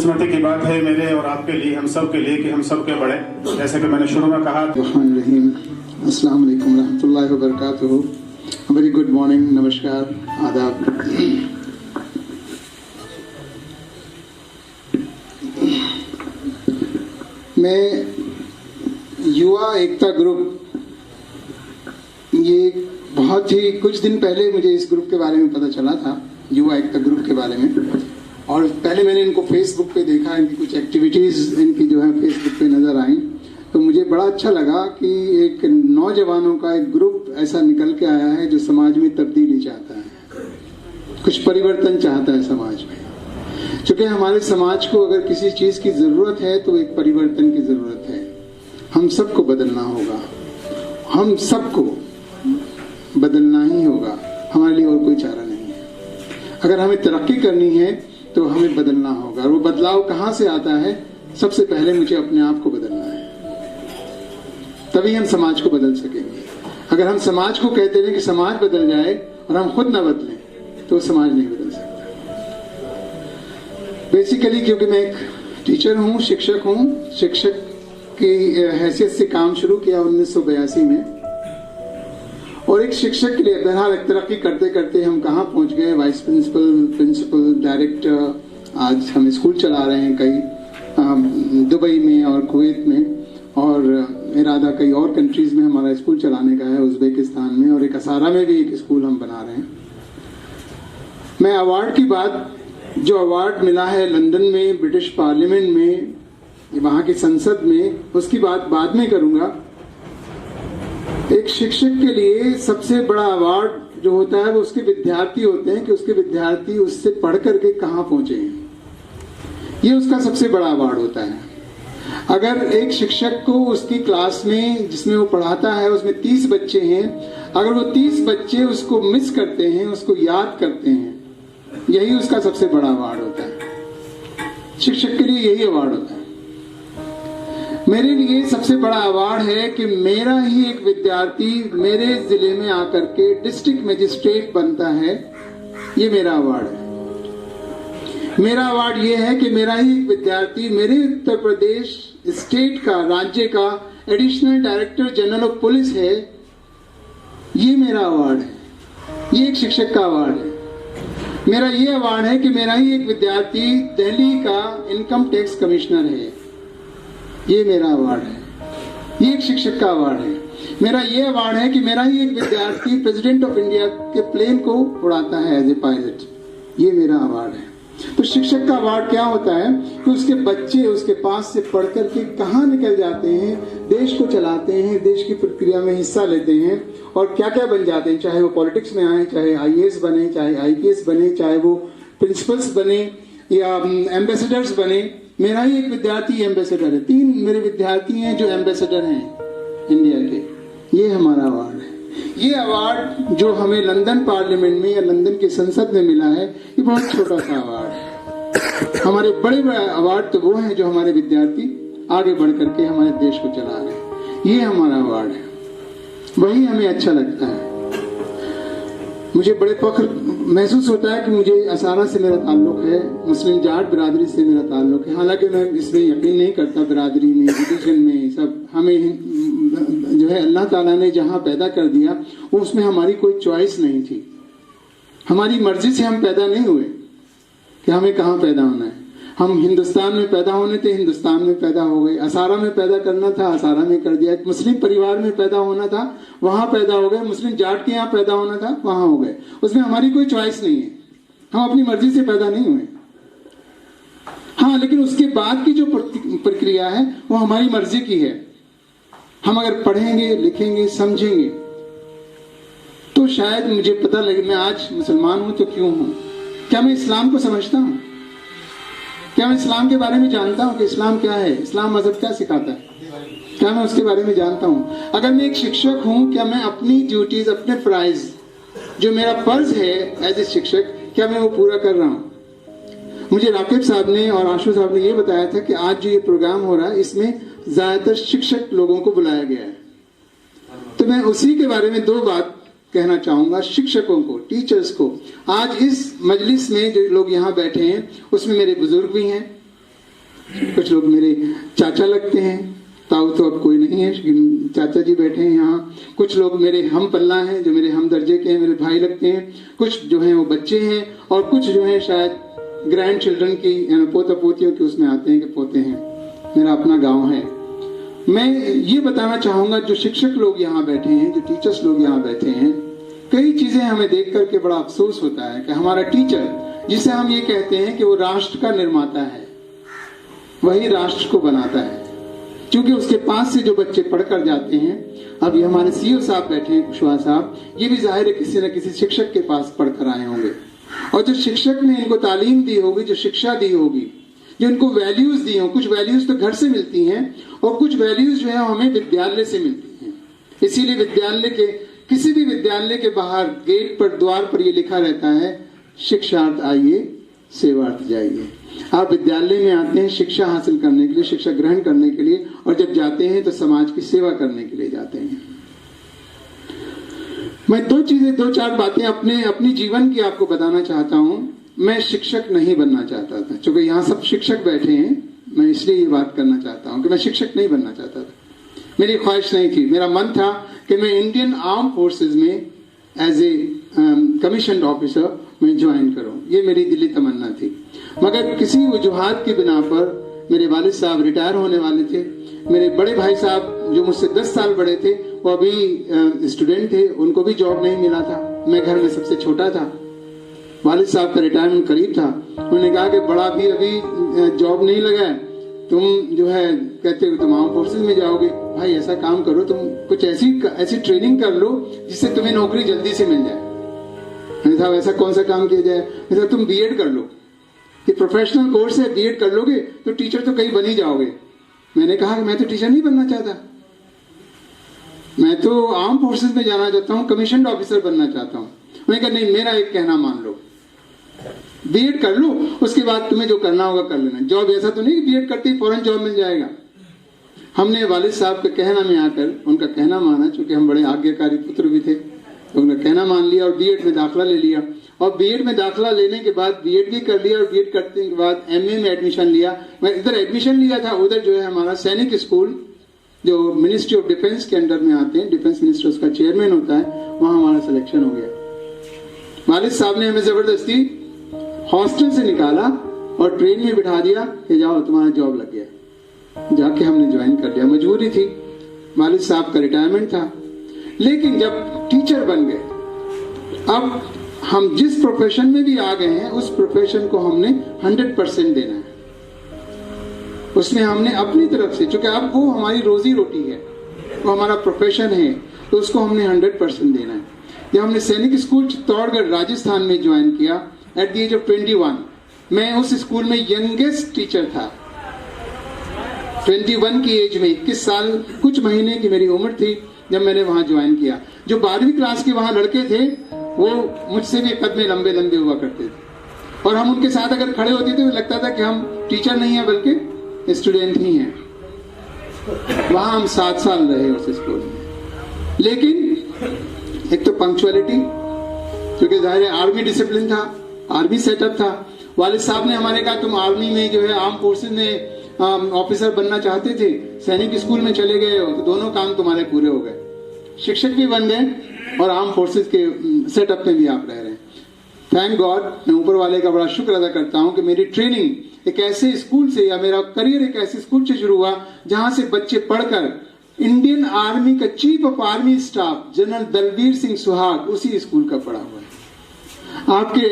खुशकिस्मती की बात है मेरे और आपके लिए, हम सब के लिए, कि हम सब के बड़े, जैसे कि मैंने शुरू में कहा। अस्सलाम वालेकुम रहमतुल्लाहि व बरकातुहू। वेरी गुड मॉर्निंग, नमस्कार, आदाब। मैं युवा एकता ग्रुप, ये बहुत ही कुछ दिन पहले मुझे इस ग्रुप के बारे में पता चला था, युवा एकता ग्रुप के बारे में। और पहले मैंने इनको फेसबुक पे देखा, इनकी कुछ एक्टिविटीज़ इनकी जो है फेसबुक पे नज़र आई, तो मुझे बड़ा अच्छा लगा कि एक नौजवानों का एक ग्रुप ऐसा निकल के आया है जो समाज में तब्दीली चाहता है, कुछ परिवर्तन चाहता है समाज में। क्योंकि हमारे समाज को अगर किसी चीज़ की ज़रूरत है तो एक परिवर्तन की ज़रूरत है। हम सबको बदलना होगा, हम सबको बदलना ही होगा, हमारे लिए और कोई चारा नहीं है। अगर हमें तरक्की करनी है तो हमें बदलना होगा। और वो बदलाव कहाँ से आता है? सबसे पहले मुझे अपने आप को बदलना है, तभी हम समाज को बदल सकेंगे। अगर हम समाज को कहते हैं कि समाज बदल जाए और हम खुद ना बदलें तो समाज नहीं बदल सकता। बेसिकली क्योंकि मैं एक टीचर हूँ, शिक्षक हूँ, शिक्षक की हैसियत से काम शुरू किया 1982 में, और एक शिक्षक के लिए बहरहाल तरक्की करते करते हम कहाँ पहुँच गए, वाइस प्रिंसिपल, डायरेक्टर, आज हम स्कूल चला रहे हैं कई दुबई में और कुवैत में, और इरादा कई और कंट्रीज में हमारा स्कूल चलाने का है, उज़्बेकिस्तान में, और एक असारा में भी एक स्कूल हम बना रहे हैं। मैं अवार्ड की बात, जो अवार्ड मिला है लंदन में, ब्रिटिश पार्लियामेंट में, वहाँ की संसद में, उसकी बात बाद में करूँगा। एक शिक्षक के लिए सबसे बड़ा अवार्ड जो होता है वो उसके विद्यार्थी होते हैं, कि उसके विद्यार्थी उससे पढ़ करके कहाँ पहुँचे हैं, ये उसका सबसे बड़ा अवार्ड होता है। अगर एक शिक्षक को उसकी क्लास में जिसमें वो पढ़ाता है उसमें 30 बच्चे हैं, अगर वो 30 बच्चे उसको मिस करते हैं, उसको याद करते हैं, यही उसका सबसे बड़ा अवार्ड होता है। शिक्षक के लिए यही अवार्ड होता है। मेरे लिए सबसे बड़ा अवार्ड है कि मेरा ही एक विद्यार्थी मेरे जिले में आकर के डिस्ट्रिक्ट मजिस्ट्रेट बनता है, ये मेरा अवार्ड है। मेरा अवार्ड ये है कि मेरा ही एक विद्यार्थी मेरे उत्तर प्रदेश स्टेट का, राज्य का additional director general of police है, ये मेरा अवार्ड है। ये एक शिक्षक का अवार्ड है। मेरा ये अवार्ड है कि मेरा ही एक विद्यार्थी दिल्ली का इनकम टैक्स कमिश्नर है, ये मेरा अवार्ड है। ये एक शिक्षक का अवार्ड है। मेरा ये अवार्ड है कि मेरा ही एक विद्यार्थी प्रेसिडेंट ऑफ इंडिया के प्लेन को उड़ाता है एज ए पायलट, ये मेरा अवार्ड है। तो शिक्षक का अवार्ड क्या होता है कि उसके बच्चे उसके पास से पढ़ करके कहाँ निकल जाते हैं, देश को चलाते हैं, देश की प्रक्रिया में हिस्सा लेते हैं, और क्या क्या बन जाते हैं, चाहे वो पॉलिटिक्स में आए, चाहे IAS बने, चाहे IPS बने, चाहे वो प्रिंसिपल्स बने या एम्बेसडर्स बने। मेरा ही एक विद्यार्थी एम्बेसडर है, 3 मेरे विद्यार्थी हैं जो एम्बेसडर हैं इंडिया के, ये हमारा अवार्ड है। ये अवार्ड जो हमें लंदन पार्लियामेंट में या लंदन की संसद में मिला है, ये बहुत छोटा सा अवार्ड है। हमारे बड़े बड़े अवार्ड तो वो हैं जो हमारे विद्यार्थी आगे बढ़ करके हमारे देश को चला रहे हैं, ये हमारा अवार्ड है, वही हमें अच्छा लगता है। मुझे बड़े फख्र महसूस होता है कि मुझे असारा से मेरा ताल्लुक है, मुस्लिम जाट बिरादरी से मेरा ताल्लुक है। हालांकि मैं इसमें यकीन नहीं करता, बिरादरी में, रिलीजन में, सब हमें जो है अल्लाह ताला ने जहाँ पैदा कर दिया वो उसमें हमारी कोई चॉइस नहीं थी। हमारी मर्जी से हम पैदा नहीं हुए कि हमें कहाँ पैदा होना है। हम हिंदुस्तान में पैदा होने थे, हिंदुस्तान में पैदा हो गए। असारा में पैदा करना था, असारा में कर दिया। एक मुस्लिम परिवार में पैदा होना था, वहां पैदा हो गए। मुस्लिम जाट के यहाँ पैदा होना था, वहां हो गए। उसमें हमारी कोई चॉइस नहीं है, हम अपनी मर्जी से पैदा नहीं हुए। हाँ, लेकिन उसके बाद की जो प्रक्रिया है वो हमारी मर्जी की है। हम अगर पढ़ेंगे, लिखेंगे, समझेंगे तो शायद मुझे पता लगे मैं आज मुसलमान हूं तो क्यों हूं। क्या मैं इस्लाम को समझता हूं? क्या मैं इस्लाम के बारे में जानता हूं कि इस्लाम क्या है, इस्लाम मजहब क्या सिखाता है? क्या मैं उसके बारे में जानता हूं? अगर मैं एक शिक्षक हूं, क्या मैं अपनी ड्यूटीज, अपने फराइज, जो मेरा फर्ज है एज ए शिक्षक, क्या मैं वो पूरा कर रहा हूं? मुझे राकिब साहब ने और आशु साहब ने ये बताया था कि आज जो ये प्रोग्राम हो रहा है इसमें ज्यादातर शिक्षक लोगों को बुलाया गया है, तो मैं उसी के बारे में 2 बात कहना चाहूंगा शिक्षकों को, टीचर्स को। आज इस मजलिस में जो लोग यहाँ बैठे हैं उसमें मेरे बुजुर्ग भी हैं, कुछ लोग मेरे चाचा लगते हैं, ताऊ तो अब कोई नहीं है, लेकिन चाचा जी बैठे हैं यहाँ। कुछ लोग मेरे हम पल्ला हैं, जो मेरे हम दर्जे के हैं, मेरे भाई लगते हैं। कुछ जो हैं वो बच्चे हैं, और कुछ जो हैं शायद ग्रैंड चिल्ड्रन की, पोता पोतियों के उसमें आते हैं कि पोते हैं। मेरा अपना गांव है। मैं ये बताना चाहूंगा, जो शिक्षक लोग यहाँ बैठे हैं, जो टीचर्स लोग यहाँ बैठे हैं, कई चीजें हमें देख करके बड़ा अफसोस होता है कि हमारा टीचर, जिसे हम ये कहते हैं कि वो राष्ट्र का निर्माता है, वही राष्ट्र को बनाता है। क्योंकि उसके पास से जो बच्चे पढ़कर जाते हैं, अब ये हमारे सीईओ साहब बैठे हैं, कुशवाहा साहब, ये भी जाहिर है किसी न किसी शिक्षक के पास पढ़कर आए होंगे। और जो शिक्षक ने इनको तालीम दी होगी, जो शिक्षा दी होगी, जो इनको वैल्यूज दी हो, कुछ वैल्यूज तो घर से मिलती हैं और कुछ वैल्यूज जो है हमें विद्यालय से मिलती हैं। इसीलिए विद्यालय के, किसी भी विद्यालय के बाहर गेट पर, द्वार पर ये लिखा रहता है, शिक्षार्थ आइए, सेवार्थ जाइए। आप विद्यालय में आते हैं शिक्षा हासिल करने के लिए, शिक्षा ग्रहण करने के लिए, और जब जाते हैं तो समाज की सेवा करने के लिए जाते हैं। मैं दो चार बातें अपनी जीवन की आपको बताना चाहता हूं। मैं शिक्षक नहीं बनना चाहता था, क्योंकि यहाँ सब शिक्षक बैठे हैं, मैं इसलिए ये बात करना चाहता हूँ कि मैं शिक्षक नहीं बनना चाहता था। मेरी ख्वाहिश नहीं थी। मेरा मन था कि मैं इंडियन आर्म फोर्सेज में एज ए कमीशन ऑफिसर मैं ज्वाइन करूं, ये मेरी दिली तमन्ना थी। मगर किसी वजूहात की बिना पर मेरे वालिद साहब रिटायर होने वाले थे। मेरे बड़े भाई साहब जो मुझसे 10 साल बड़े थे, वो अभी स्टूडेंट थे, उनको भी जॉब नहीं मिला था। मैं घर में सबसे छोटा था। वालिद साहब का रिटायरमेंट करीब था। उन्होंने कहा कि बड़ा भी अभी जॉब नहीं लगा है, तुम जो है कहते हो तुम आर्म फोर्सेज में जाओगे। भाई ऐसा काम करो, तुम कुछ ऐसी ट्रेनिंग कर लो जिससे तुम्हें नौकरी जल्दी से मिल जाए। मैंने कहा ऐसा कौन सा काम किया जाए? मैंने कहा तुम बीएड कर लो, ये प्रोफेशनल कोर्स है, बीएड कर लोगे तो टीचर तो कहीं बन ही जाओगे। मैंने कहा कि मैं तो टीचर नहीं बनना चाहता, मैं तो आर्म फोर्सेज में जाना चाहता हूँ, कमीशन ऑफिसर बनना चाहता हूँ। मैंने कहा नहीं, मेरा एक कहना मान लो, बीएड कर लो, उसके बाद तुम्हें जो करना होगा कर लेना। जॉब ऐसा तो नहीं बीएड करते ही फौरन जॉब मिल जाएगा। हमने वालिद साहब के कहना में आकर उनका कहना माना, चूंकि हम बड़े आज्ञाकारी पुत्र भी थे, तो उनका कहना मान लिया और बीएड में दाखिला ले लिया। और बीएड में दाखिला लेने के बाद बीएड भी कर लिया, और बीएड करने के बाद एमए में एडमिशन लिया। मैं इधर एडमिशन लिया था, उधर जो है हमारा सैनिक स्कूल जो मिनिस्ट्री ऑफ डिफेंस के अंडर में आते हैं, डिफेंस मिनिस्टर उसका चेयरमैन होता है, वहां हमारा सिलेक्शन हो गया। वालिद साहब ने हमें जबरदस्ती हॉस्टल से निकाला और ट्रेन में बिठा दिया कि जाओ तुम्हारा जॉब लग गया। जाके हमने ज्वाइन कर लिया, मजबूरी थी, वालिद साहब का रिटायरमेंट था। लेकिन जब टीचर बन गए, अब हम जिस प्रोफेशन में भी आ गए हैं उस प्रोफेशन को हमने 100% देना है। उसमें हमने अपनी तरफ से, चूंकि अब वो हमारी रोजी रोटी है, वो हमारा प्रोफेशन है, तो उसको हमने 100% देना है। जब हमने सैनिक स्कूल चित्तौड़गढ़ राजस्थान में ज्वाइन किया एट द एज ऑफ 21, मैं उस स्कूल में यंगेस्ट टीचर था। 21 की एज में, 21 साल कुछ महीने की मेरी उम्र थी जब मैंने वहां ज्वाइन किया। जो 12वीं क्लास के वहां लड़के थे वो मुझसे भी कदमे लंबे लंबे हुआ करते थे, और हम उनके साथ अगर खड़े होते थे तो लगता था कि हम टीचर नहीं है बल्कि स्टूडेंट ही हैं। वहां हम 7 साल रहे उस स्कूल में। लेकिन एक तो पंक्चुअलिटी, क्योंकि जाहिर है आर्मी डिसिप्लिन था, आर्मी सेटअप था। वालिद साहब ने हमारे कहा तुम आर्मी में जो है आर्म फोर्सेज में ऑफिसर बनना चाहते थे, सैनिक स्कूल में चले गए हो तो दोनों काम तुम्हारे पूरे हो गए, शिक्षक भी बन गए और आर्म फोर्सेज के सेटअप में भी आप रह रहे हैं। थैंक गॉड, मैं ऊपर वाले का बड़ा शुक्र अदा करता हूं कि मेरी ट्रेनिंग एक ऐसे स्कूल से, या मेरा करियर एक ऐसे स्कूल से शुरू हुआ जहां से बच्चे पढ़कर इंडियन आर्मी का chief of army staff general Dalbir Singh Suhag उसी स्कूल का पढ़ा हुआ है। आपके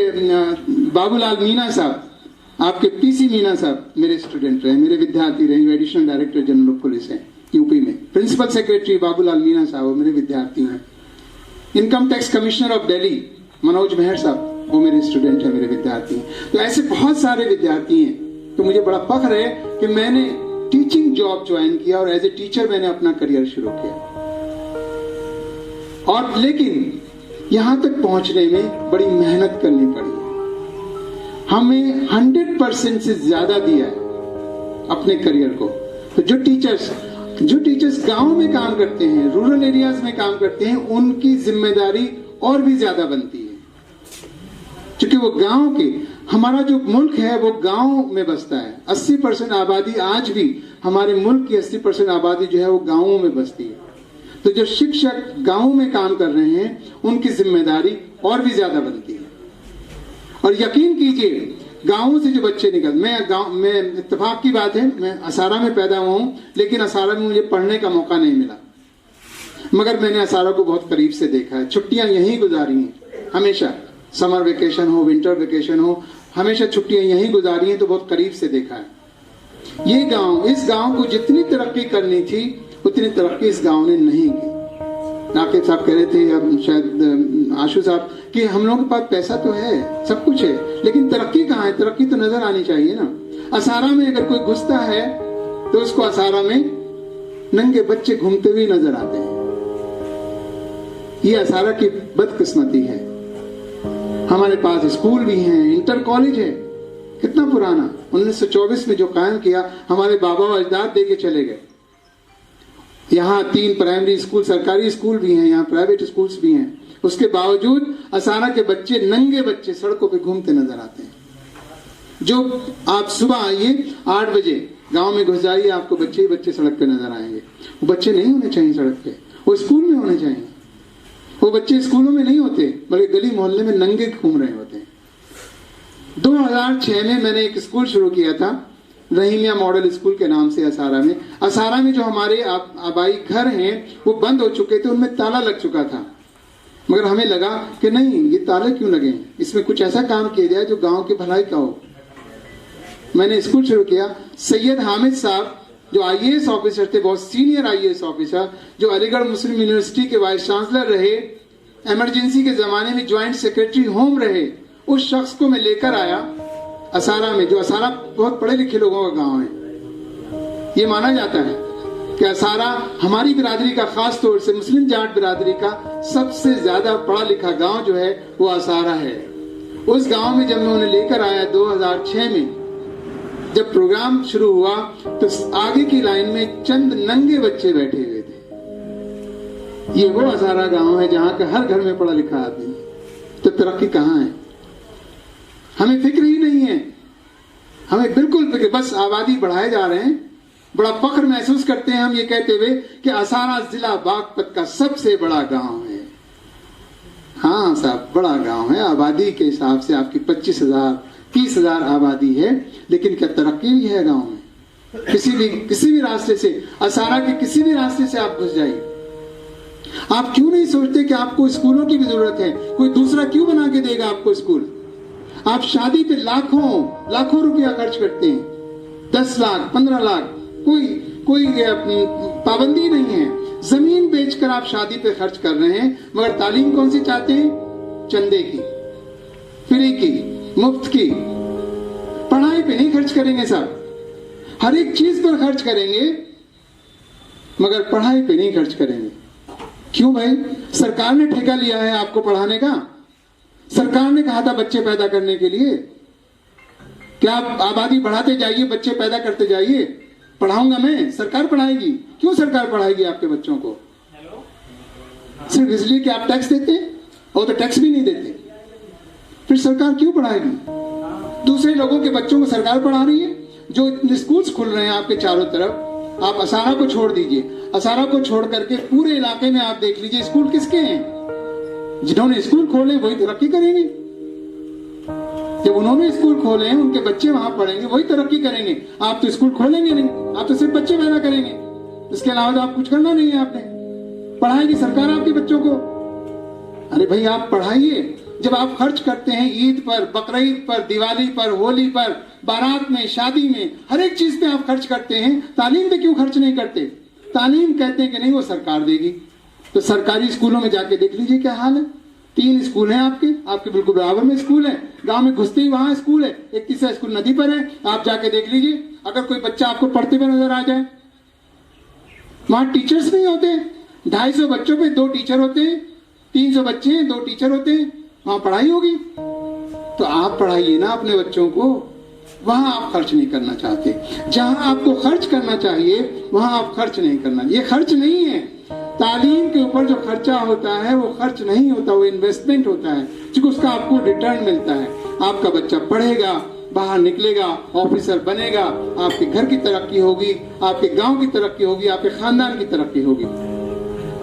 बाबूलाल मीना साहब, आपके पीसी मीना साहब मेरे स्टूडेंट रहे, मेरे विद्यार्थी रहे, additional director general of police हैं यूपी में। प्रिंसिपल सेक्रेटरी बाबूलाल मीना साहब मेरे विद्यार्थी हैं। Income tax commissioner of Delhi Manoj Meher साहब वो मेरे स्टूडेंट हैं, मेरे विद्यार्थी हैं। तो ऐसे बहुत सारे विद्यार्थी हैं। तो मुझे बड़ा फख्र है कि मैंने टीचिंग जॉब ज्वाइन किया और एज ए टीचर मैंने अपना करियर शुरू किया। और लेकिन यहां तक पहुंचने में बड़ी मेहनत करनी पड़ी है। हमें 100% से ज्यादा दिया है अपने करियर को। तो जो टीचर्स गांव में काम करते हैं, रूरल एरियाज में काम करते हैं, उनकी जिम्मेदारी और भी ज्यादा बनती है, क्योंकि वो गांव के हमारा जो मुल्क है वो गांव में बसता है। 80% आबादी, आज भी हमारे मुल्क की 80% आबादी जो है वो गांवों में बसती है। तो जो शिक्षक गांव में काम कर रहे हैं उनकी जिम्मेदारी और भी ज्यादा बनती है। और यकीन कीजिए, गांवों से जो बच्चे मैं इत्तेफाक की बात है, मैं असारा में पैदा हुआ हूं, लेकिन असारा में मुझे पढ़ने का मौका नहीं मिला, मगर मैंने असारा को बहुत करीब से देखा है। छुट्टियां यहीं गुजारी हैं हमेशा, समर वेकेशन हो, विंटर वेकेशन हो, हमेशा छुट्टियां यहीं गुजारी हैं, तो बहुत करीब से देखा है। ये गांव, इस गांव को जितनी तरक्की करनी थी उतनी तरक्की इस गांव ने नहीं की। नाकिब साहब कह रहे थे, अब शायद आशु साहब, कि हम लोगों के पास पैसा तो है, सब कुछ है, लेकिन तरक्की कहाँ है? तरक्की तो नजर आनी चाहिए ना। असारा में अगर कोई घुसता है तो उसको असारा में नंगे बच्चे घूमते हुए नजर आते हैं। ये असारा की बदकिस्मती है। हमारे पास स्कूल भी हैं, इंटर कॉलेज है, कितना पुराना, 1924 में जो कायम किया हमारे बाबा व अजदाद दे के चले गए। यहाँ 3 प्राइमरी स्कूल, सरकारी स्कूल भी हैं, यहाँ प्राइवेट स्कूल्स भी हैं। उसके बावजूद असारा के बच्चे, नंगे बच्चे सड़कों पे घूमते नजर आते हैं। जो आप सुबह आइए 8 बजे गांव में घुस जाइए, आपको बच्चे ही बच्चे सड़क पे नजर आएंगे। वो बच्चे नहीं होने चाहिए सड़क पे, वो स्कूल में होने चाहिए। वो बच्चे स्कूलों में नहीं होते, बल्कि गली मोहल्ले में नंगे घूम रहे होते हैं। 2006 में मैंने एक स्कूल शुरू किया था, रहीमिया मॉडल स्कूल के नाम से असारा में। असारा में जो हमारे आबाई घर हैं वो बंद हो चुके थे, उनमें ताला लग चुका था, मगर हमें लगा कि नहीं, ये ताले क्यों लगे, इसमें कुछ ऐसा काम किया जाए जो गांव की भलाई का हो। मैंने स्कूल शुरू किया। सैयद हामिद साहब जो IAS ऑफिसर थे, बहुत सीनियर IAS ऑफिसर, जो अलीगढ़ मुस्लिम यूनिवर्सिटी के वाइस चांसलर रहे, इमरजेंसी के जमाने में ज्वाइंट सेक्रेटरी होम रहे, उस शख्स को मैं लेकर आया असारा में। जो असारा बहुत पढ़े लिखे लोगों का गांव है। ये माना जाता है कि असारा हमारी बिरादरी का, खास तौर से मुस्लिम जाट बिरादरी का सबसे ज्यादा पढ़ा लिखा गांव जो है वो असारा है। उस गांव में जब मैं उन्हें लेकर आया 2006 में, जब प्रोग्राम शुरू हुआ तो आगे की लाइन में चंद नंगे बच्चे बैठे हुए थे। ये वो असारा गांव है जहां का हर घर में पढ़ा लिखा आदमी है। तो तरक्की कहाँ है? हमें फिक्र ही नहीं है, हमें बिल्कुल फिक्र, बस आबादी बढ़ाए जा रहे हैं। बड़ा फख्र महसूस करते हैं हम ये कहते हुए कि असारा जिला बागपत का सबसे बड़ा गांव है। हाँ साहब, बड़ा गांव है, आबादी के हिसाब से आपकी 25,000 30,000 आबादी है, लेकिन क्या तरक्की भी है गांव में? किसी भी रास्ते से, असारा के किसी भी रास्ते से आप घुस जाइए। आप क्यों नहीं सोचते कि आपको स्कूलों की भी जरूरत है? कोई दूसरा क्यों बना के देगा आपको स्कूल? आप शादी पे लाखों रुपया खर्च करते हैं, 10 लाख 15 लाख, कोई पाबंदी नहीं है। जमीन बेचकर आप शादी पे खर्च कर रहे हैं, मगर तालीम कौन सी चाहते हैं? चंदे की, फ्री की, मुफ्त की। पढ़ाई पे नहीं खर्च करेंगे साहब, हर एक चीज पर खर्च करेंगे, मगर पढ़ाई पे नहीं खर्च करेंगे। क्यों भाई? सरकार ने ठेका लिया है आपको पढ़ाने का। सरकार ने कहा था बच्चे पैदा करने के लिए, क्या आप आबादी बढ़ाते जाइए, बच्चे पैदा करते जाइए, पढ़ाऊंगा मैं, सरकार पढ़ाएगी। क्यों सरकार पढ़ाएगी आपके बच्चों को? सिर्फ इसलिए कि आप टैक्स देते हैं, और तो टैक्स भी नहीं देते, फिर सरकार क्यों पढ़ाएगी? दूसरे लोगों के बच्चों को सरकार पढ़ा रही है। जो इतने स्कूल्स खुल रहे हैं आपके चारों तरफ, आप असारा को छोड़ दीजिए, असारा को छोड़ करके पूरे इलाके में आप देख लीजिए, स्कूल किसके हैं? जिन्होंने स्कूल खोले वही तरक्की करेंगे। जब उन्होंने स्कूल खोले हैं, उनके बच्चे वहां पढ़ेंगे, वही तरक्की करेंगे। आप तो स्कूल खोलेंगे नहीं, आप तो सिर्फ बच्चे पैदा करेंगे, इसके अलावा तो आप कुछ करना नहीं है। आपने पढ़ाएगी सरकार आपके बच्चों को। अरे भाई आप पढ़ाइए। जब आप खर्च करते हैं ईद पर, बकरीद पर, दिवाली पर, होली पर, बारात में, शादी में, हर एक चीज पे आप खर्च करते हैं, तालीम पे क्यों खर्च नहीं करते? तालीम कहते हैं कि नहीं वो सरकार देगी। तो सरकारी स्कूलों में जाके देख लीजिए क्या हाल है। 3 स्कूल हैं आपके बिल्कुल बराबर में स्कूल है, गांव में घुसते ही वहां स्कूल है, एक तीसरा स्कूल नदी पर है। आप जाके देख लीजिए, अगर कोई बच्चा आपको पढ़ते हुए नजर आ जाए, वहां टीचर्स नहीं होते। 250 बच्चों पे 2 टीचर होते हैं, 300 बच्चे हैं, 2 टीचर होते हैं, वहां पढ़ाई होगी? तो आप पढ़ाइए ना अपने बच्चों को। वहां आप खर्च नहीं करना चाहते, जहां आपको खर्च करना चाहिए वहां आप खर्च नहीं करना। ये खर्च नहीं है। तालीम के ऊपर जो खर्चा होता है वो खर्च नहीं होता, वो इन्वेस्टमेंट होता है, क्योंकि उसका आपको रिटर्न मिलता है। आपका बच्चा पढ़ेगा, बाहर निकलेगा, ऑफिसर बनेगा, आपके घर की तरक्की होगी, आपके गांव की तरक्की होगी, आपके खानदान की तरक्की होगी।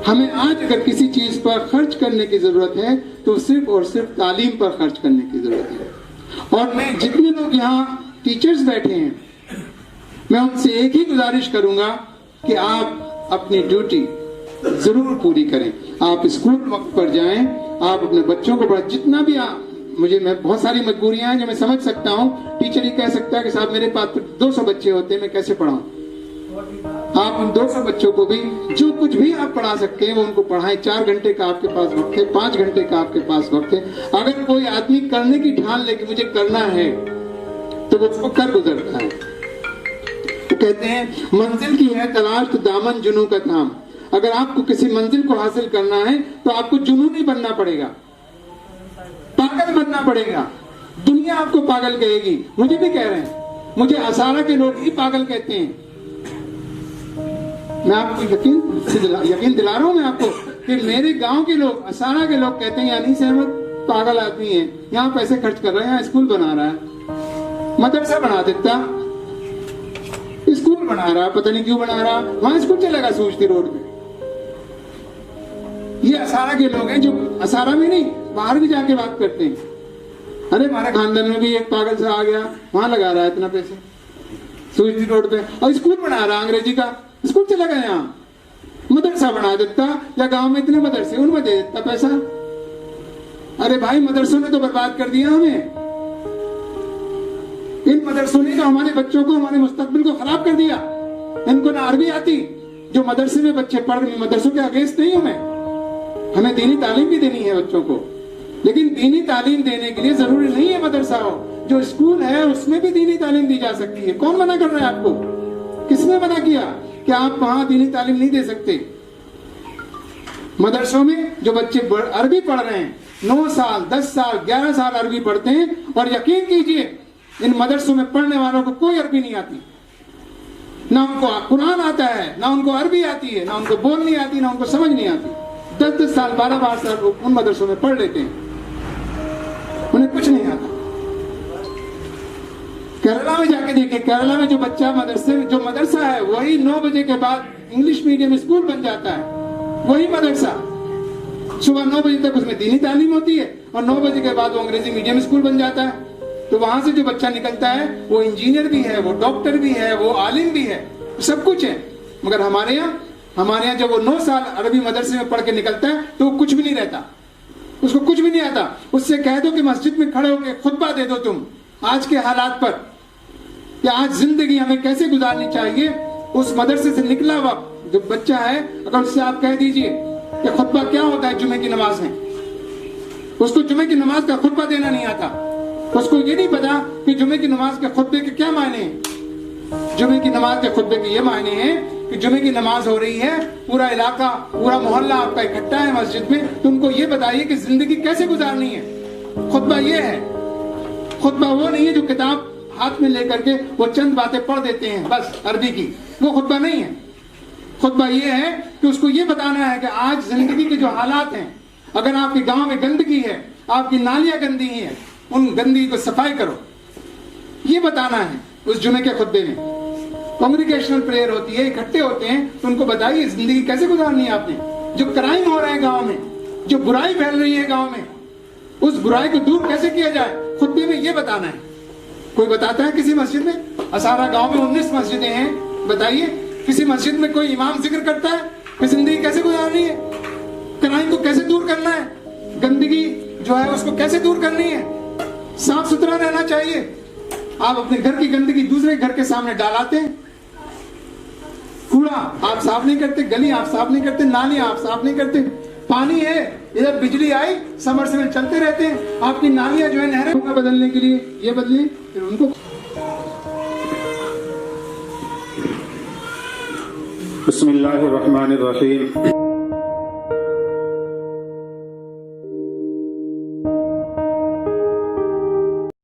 हमें आज अगर किसी चीज पर खर्च करने की जरूरत है तो सिर्फ और सिर्फ तालीम पर खर्च करने की जरूरत है। और मैं जितने लोग यहाँ टीचर्स बैठे हैं, मैं उनसे एक ही गुजारिश करूंगा कि आप अपनी ड्यूटी जरूर पूरी करें। आप स्कूल वक्त पर जाएं, आप अपने बच्चों को पढ़ाएं। जितना भी मैं बहुत सारी मजबूरियां हैं जो मैं समझ सकता हूँ। टीचर ही कह सकता है कि साहब मेरे पास 200 बच्चे होते हैं, मैं कैसे पढ़ाऊं। आप उन 200 बच्चों को भी जो कुछ भी आप पढ़ा सकते हैं वो उनको पढ़ाएं। 4 घंटे का आपके पास वक्त है, 5 घंटे का आपके पास वक्त है। अगर कोई आदमी करने की ठान ले कि मुझे करना है तो वो उसको कर गुजरता है। वो कहते हैं मंजिल की है तलाश तो दामन जुनून का थाम। अगर आपको किसी मंजिल को हासिल करना है तो आपको जुनूनी बनना पड़ेगा, पागल बनना पड़ेगा। दुनिया आपको पागल कहेगी, मुझे भी कह रहे हैं, मुझे असारा के लोग ही पागल कहते हैं। मैं आपको यकीन दिला रहा हूं मैं आपको कि मेरे गांव के लोग, असारा के लोग कहते हैं यानी से अहमद पागल आदमी है, यहाँ पैसे खर्च कर रहा है, यहाँ स्कूल बना रहा है, मदरसा बना देता, स्कूल बना रहा, पता नहीं क्यों बना रहा, वहां स्कूल चलेगा सूझती रोड पे। ये असारा के लोग हैं जो असारा में नहीं बाहर भी जाके बात करते हैं। अरे हमारे खानदान में भी एक पागल सा आ गया, वहां लगा रहा है इतना पैसे सूझती रोड पे, और स्कूल बना रहा अंग्रेजी का, स्कूल चला गया, यहाँ मदरसा बना देता, या गांव में इतने मदरसे उनमें दे देता पैसा। अरे भाई मदरसों ने तो बर्बाद कर दिया हमें। इन मदरसों ने तो हमारे बच्चों को, हमारे मुस्तकबिल को खराब कर दिया। इनको ना अरबी आती, जो मदरसे में बच्चे पढ़ रहे, मदरसों के अगेंस्ट नहीं हूं मैं, हमें दीनी तालीम भी देनी है बच्चों को, लेकिन दीनी तालीम देने के लिए जरूरी नहीं है मदरसा हो। जो स्कूल है उसमें भी दीनी तालीम दी जा सकती है। कौन मना कर रहा है आपको? किसने मना किया कि आप वहां दीनी तालीम नहीं दे सकते? मदरसों में जो बच्चे अरबी पढ़ रहे हैं, 9 साल 10 साल 11 साल अरबी पढ़ते हैं, और यकीन कीजिए इन मदरसों में पढ़ने वालों को कोई अरबी नहीं आती, ना उनको कुरान आता है, ना उनको अरबी आती है, ना उनको बोलनी आती, ना उनको समझ नहीं आती। 10-10 साल 12-12 साल उन मदरसों में पढ़ लेते हैं, उन्हें कुछ नहीं आता। केरला में जाके देखिए, केरला में जो बच्चा जो मदरसा है वही 9 बजे के बाद इंग्लिश मीडियम स्कूल बन जाता है। वही मदरसा सुबह 9 बजे तक उसमें दीनी तालीम होती है, और 9 बजे के बाद वो अंग्रेजी मीडियम स्कूल बन जाता है। तो वहां से जो बच्चा निकलता है वो इंजीनियर भी है, वो डॉक्टर भी है, वो आलिम भी है, सब कुछ है। मगर हमारे यहाँ जब वो 9 साल अरबी मदरसे में पढ़ के निकलता है तो वो कुछ भी नहीं रहता, उसको कुछ भी नहीं आता। उससे कह दो कि मस्जिद में खड़े होकर खुतबा दे दो तुम आज के हालात पर, कि आज जिंदगी हमें कैसे गुजारनी चाहिए। उस मदरसे से निकला हुआ जो बच्चा है, अगर उससे आप कह दीजिए कि खुतबा क्या होता है जुमे की नमाज में, उसको जुमे की नमाज का खुतबा देना नहीं आता। उसको ये नहीं पता कि जुमे की नमाज के खुतबे के क्या मायने हैं। जुमे की नमाज के खुतबे के ये मायने हैं कि जुमे की नमाज हो रही है, पूरा इलाका, पूरा मोहल्ला आपका इकट्ठा है मस्जिद में, तुमको ये बताइए कि जिंदगी कैसे गुजारनी है। खुतबा ये है, खुतबा वो नहीं है जो किताब हाथ में लेकर के वो चंद बातें पढ़ देते हैं बस अरबी की, वो खुतबा नहीं है। खुतबा ये है कि उसको ये बताना है कि आज जिंदगी के जो हालात हैं, अगर आपके गांव में गंदगी है, आपकी नालियां गंदी हैं, उन गंदगी को सफाई करो, ये बताना है उस जुमे के खुतबे में। कांग्रेगेशनल प्रेयर होती है, इकट्ठे होते हैं, तो उनको बताइए जिंदगी कैसे गुजारनी है आपने। जो क्राइम हो रहा है गांव में, जो बुराई फैल रही है गांव में, उस बुराई को दूर कैसे किया जाए, खुतबे में ये बताना है। कोई बताता है किसी मस्जिद में? असारा गांव में 19 मस्जिदें हैं, बताइए किसी मस्जिद में कोई इमाम जिक्र करता है कि जिंदगी कैसे गुजारनी है, क्राइम को कैसे दूर करना है, गंदगी जो है उसको कैसे दूर करनी है, साफ सुथरा रहना चाहिए। आप अपने घर की गंदगी दूसरे घर के सामने डालाते हैं, कूड़ा आप साफ नहीं करते, गली आप साफ नहीं करते, नाली आप साफ नहीं करते, पानी है इधर बिजली आई समरसेबल चलते रहते हैं, आपकी नालियां जो है नहरें बदलने के लिए ये बदले, फिर उनको बिस्मिल्लाहिर्रहमानिर्रहीम।